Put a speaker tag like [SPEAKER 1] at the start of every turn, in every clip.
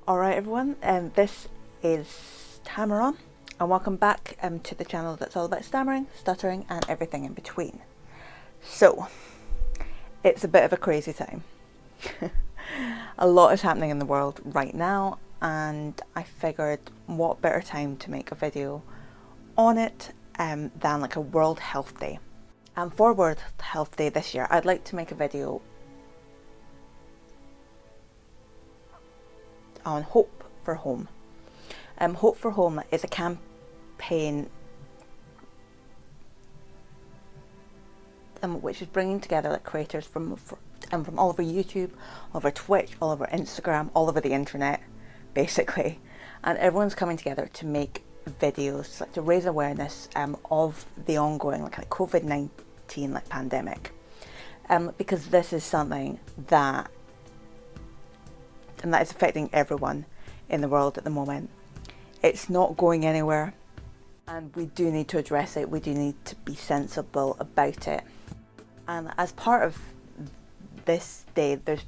[SPEAKER 1] Alright everyone, this is Tamara and welcome back to the channel that's all about stammering, stuttering and everything in between. So, it's a bit of a crazy time. A lot is happening in the world right now and I figured what better time to make a video on it than like a World Health Day. And for World Health Day this year, I'd like to make a video on Hope for Home. Hope for Home is a campaign which is bringing together like creators from all over YouTube, all over Twitch, all over Instagram, all over the internet, basically, and everyone's coming together to make videos like to raise awareness of the ongoing like COVID-19 like pandemic, because this is something that is affecting everyone in the world at the moment. It's not going anywhere and we do need to address it. We do need to be sensible about it. And as part of this day, there's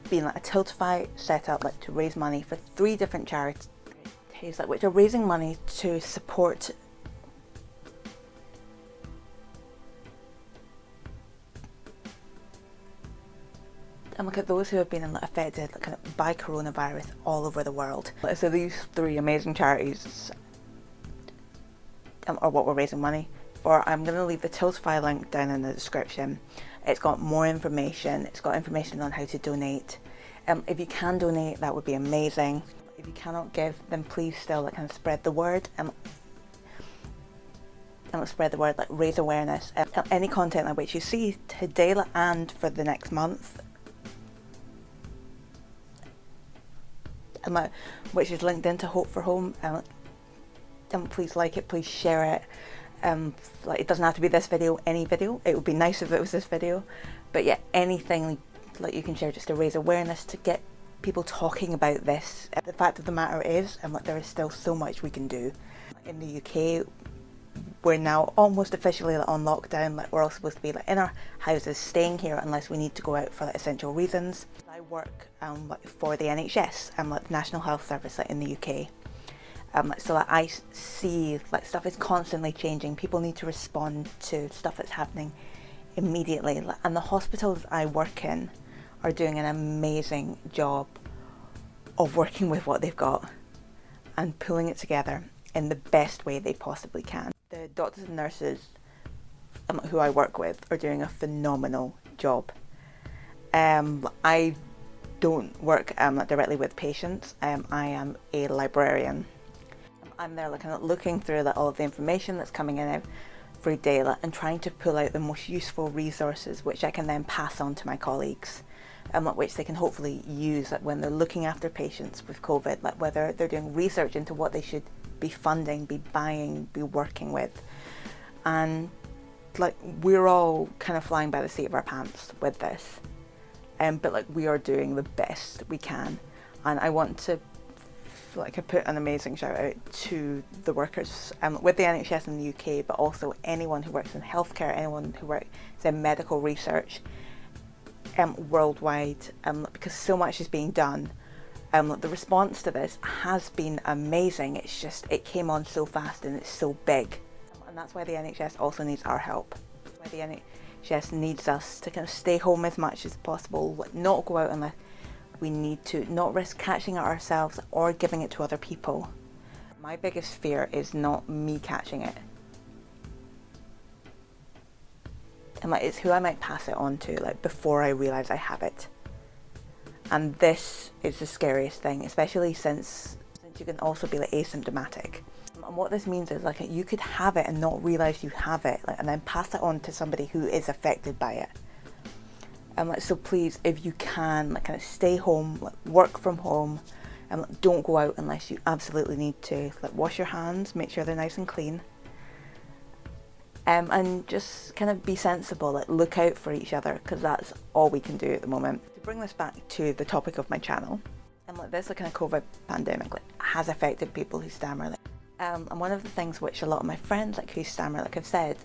[SPEAKER 1] been like a Tiltify set up like to raise money for 3 different charities like which are raising money to support and look at those who have been affected like, kind of by coronavirus all over the world. So these 3 amazing charities are what we're raising money for. I'm going to leave the Tiltify link down in the description. It's got more information. It's got information on how to donate. If you can donate, that would be amazing. If you cannot give, then please still like kind of spread the word and spread the word, like raise awareness. Any content like which you see today and for the next month, which is linked into Hope for Home, please like it, please share it. Like it doesn't have to be this video, any video. It would be nice if it was this video, but yeah, anything like you can share just to raise awareness, to get people talking about this. The fact of the matter is, there is still so much we can do. In the UK, we're now almost officially on lockdown. Like we're all supposed to be like in our houses, staying here unless we need to go out for like essential reasons. I work like for the NHS, like the National Health Service like in the UK. So like I see like stuff is constantly changing. People need to respond to stuff that's happening immediately, and the hospitals I work in are doing an amazing job of working with what they've got and pulling it together in the best way they possibly can. The doctors and nurses who I work with are doing a phenomenal job. I don't work directly with patients. I am a librarian. I'm there like, looking through like, all of the information that's coming in every day and trying to pull out the most useful resources which I can then pass on to my colleagues, which they can hopefully use when they're looking after patients with COVID, like whether they're doing research into what they should be funding, be buying, be working with. And like we're all kind of flying by the seat of our pants with this, but like we are doing the best we can, and I want to put an amazing shout out to the workers with the NHS in the UK, but also anyone who works in healthcare, anyone who works in medical research worldwide, because so much is being done. The response to this has been amazing. It's just, it came on so fast and it's so big, and that's why the NHS also needs our help. That's why the NHS needs us to kind of stay home as much as possible, not go out unless we need to, not risk catching it ourselves or giving it to other people. My biggest fear is not me catching it, and it's who I might pass it on to before I realise I have it. And this is the scariest thing, especially since you can also be asymptomatic. And what this means is you could have it and not realise you have it, and then pass it on to somebody who is affected by it. So please, if you can, kind of stay home, work from home, and don't go out unless you absolutely need to. Wash your hands, make sure they're nice and clean, and just kind of be sensible. Look out for each other, because that's all we can do at the moment. To bring this back to the topic of my channel, and this kind of COVID pandemic has affected people who stammer. And one of the things which a lot of my friends who stammer have said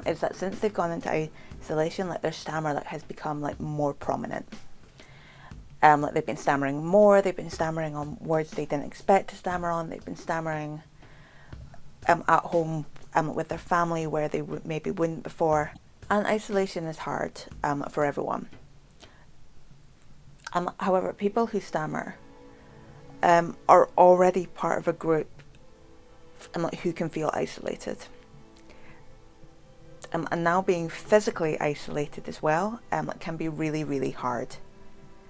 [SPEAKER 1] is that since they've gone into isolation, their stammer has become more prominent. Like they've been stammering more, they've been stammering on words they didn't expect to stammer on, they've been stammering at home with their family where they maybe wouldn't before. And isolation is hard for everyone. However, people who stammer are already part of a group who can feel isolated. And now being physically isolated as well can be really, really hard.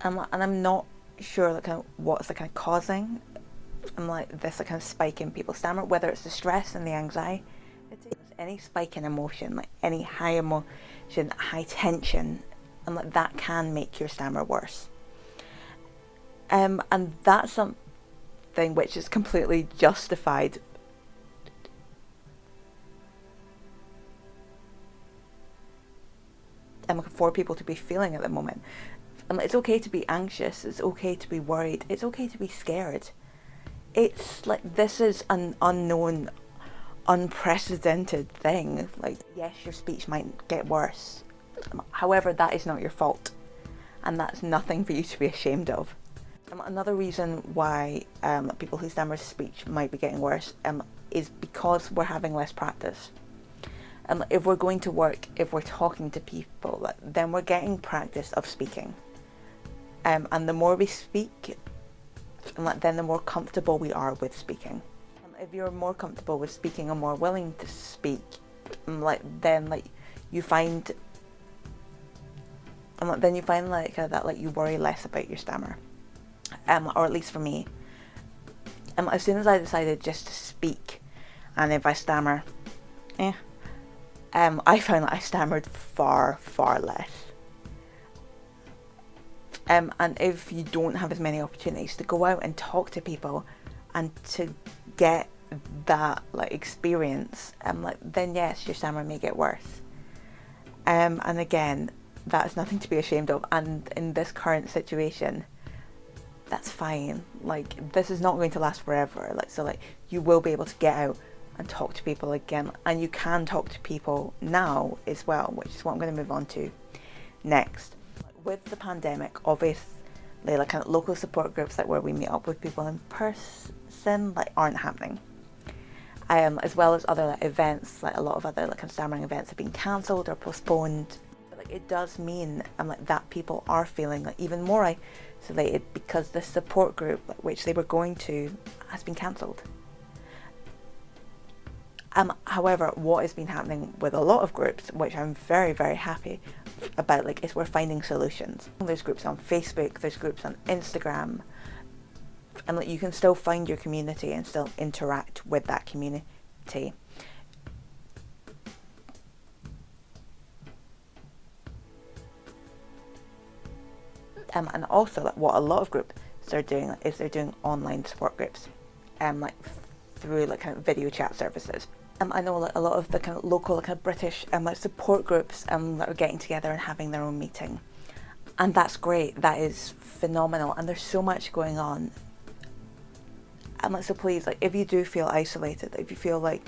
[SPEAKER 1] And I'm not sure what's causing this kind of spike in people's stammer, whether it's the stress and the anxiety. Any spike in emotion, like any high emotion, high tension, that can make your stammer worse. And that's something which is completely justified for people to be feeling at the moment. It's okay to be anxious, it's okay to be worried, it's okay to be scared. It's like, this is an unknown, unprecedented thing. Like, yes, your speech might get worse. However, that is not your fault. And that's nothing for you to be ashamed of. Another reason why people who stammer speech might be getting worse is because we're having less practice. If we're going to work, if we're talking to people, then we're getting practice of speaking. And the more we speak, then the more comfortable we are with speaking. If you're more comfortable with speaking and more willing to speak, then you find that you worry less about your stammer. Or at least for me. As soon as I decided just to speak, and if I stammer, I found that I stammered far, far less. And if you don't have as many opportunities to go out and talk to people and to get that experience, then yes, your stammer may get worse. And again, that's nothing to be ashamed of. And in this current situation, that's fine. This is not going to last forever. You will be able to get out and talk to people again, and you can talk to people now as well, which is what I'm going to move on to next. With the pandemic, obviously, local support groups where we meet up with people in person aren't happening. As well as other events, a lot of other stammering events have been cancelled or postponed. But, it does mean that people are feeling even more isolated because the support group which they were going to has been cancelled. However, what has been happening with a lot of groups, which I'm very, very happy about, is we're finding solutions. There's groups on Facebook, there's groups on Instagram, and you can still find your community and still interact with that community. And also, what a lot of groups are doing is they're doing online support groups, through video chat services. I know a lot of the local British support groups that are getting together and having their own meeting, and that's great. That is phenomenal, and there's so much going on. So please, if you do feel isolated, if you feel like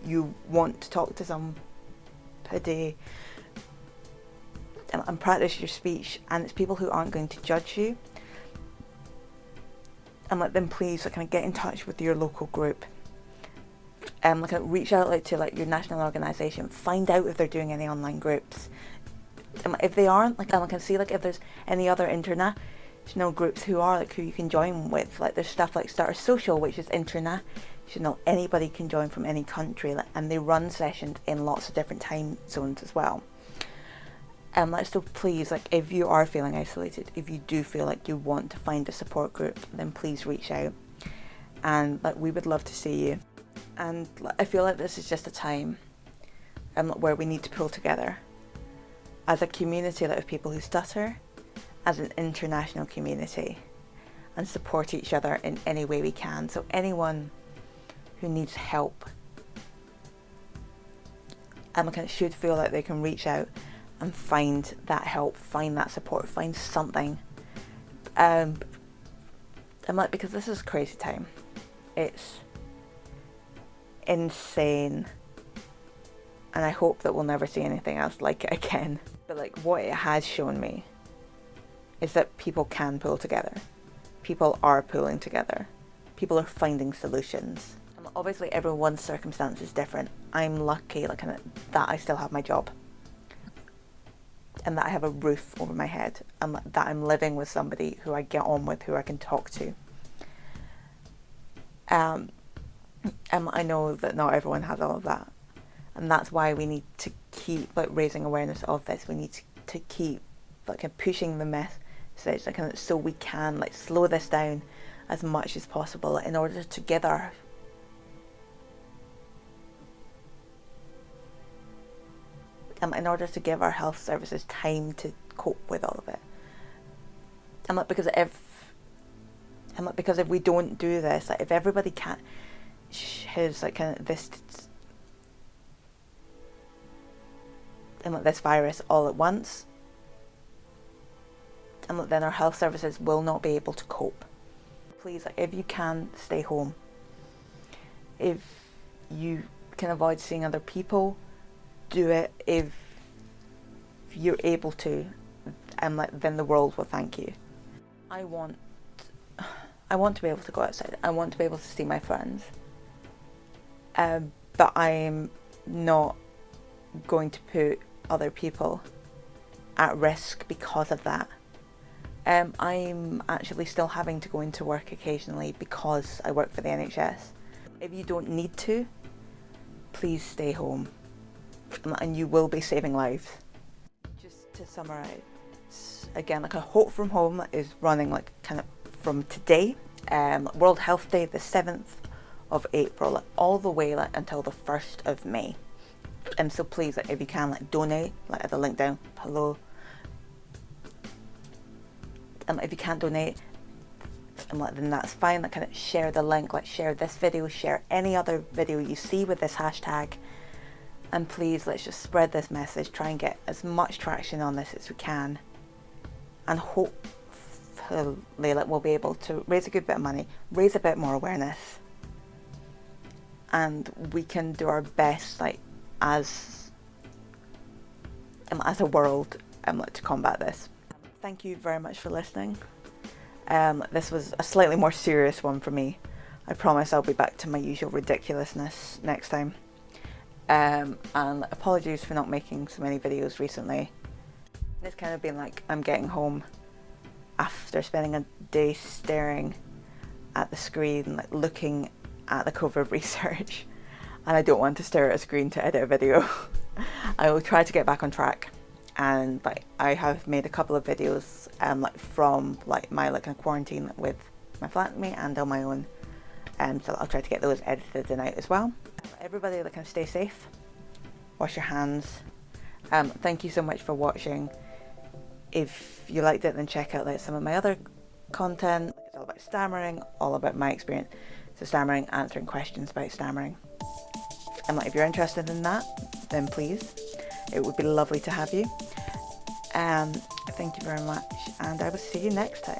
[SPEAKER 1] you want to talk to somebody and practice your speech, and it's people who aren't going to judge you, then please get in touch with your local group. Reach out to your national organisation, find out if they're doing any online groups. If they aren't, I can see if there's any other international groups who you can join with. There's stuff like Stutter Social, which is international. Anybody can join from any country, and they run sessions in lots of different time zones as well. So please, if you are feeling isolated, if you do feel like you want to find a support group, then please reach out, and we would love to see you. And I feel like this is just a time where we need to pull together as a community of people who stutter, as an international community, and support each other in any way we can. So anyone who needs help should feel like they can reach out and find that help, find that support, find something. Because this is a crazy time. It's insane, and I hope that we'll never see anything else like it again. But what it has shown me is that people can pull together. People are pulling together. People are finding solutions. Obviously everyone's circumstance is different. I'm lucky that I still have my job, and that I have a roof over my head, and that I'm living with somebody who I get on with, who I can talk to. I know that not everyone has all of that, and that's why we need to keep raising awareness of this. We need to keep pushing the message so we can slow this down as much as possible in order to give our health services time to cope with all of it. Because if we don't do this, if everybody can't has this virus all at once, then our health services will not be able to cope. Please, if you can, stay home. If you can avoid seeing other people, do it. If you're able to, then the world will thank you. I want to be able to go outside. I want to be able to see my friends. But I'm not going to put other people at risk because of that. I'm actually still having to go into work occasionally because I work for the NHS. If you don't need to, please stay home, and you will be saving lives. Just to summarise, again, a hope from home is running from today, World Health Day, the 7th of April, all the way until the 1st of May. And so please, if you can, donate, at the link down below. If you can't donate, then that's fine. Share the link, share this video, share any other video you see with this hashtag. And please, let's just spread this message, try and get as much traction on this as we can. And hopefully we'll be able to raise a good bit of money, raise a bit more awareness. And we can do our best, as a world, to combat this. Thank you very much for listening. This was a slightly more serious one for me. I promise I'll be back to my usual ridiculousness next time. And apologies for not making so many videos recently. It's kind of been I'm getting home after spending a day staring at the screen, looking at the COVID research, and I don't want to stare at a screen to edit a video. I will try to get back on track. And I have made a couple of videos from my quarantine with my flatmate and on my own, so I'll try to get those edited and out as well. Everybody stay safe, wash your hands. Thank you so much for watching. If you liked it, then check out some of my other content. It's all about stammering, all about my experience. So stammering, answering questions about stammering. And if you're interested in that, then please, it would be lovely to have you. Thank you very much, and I will see you next time.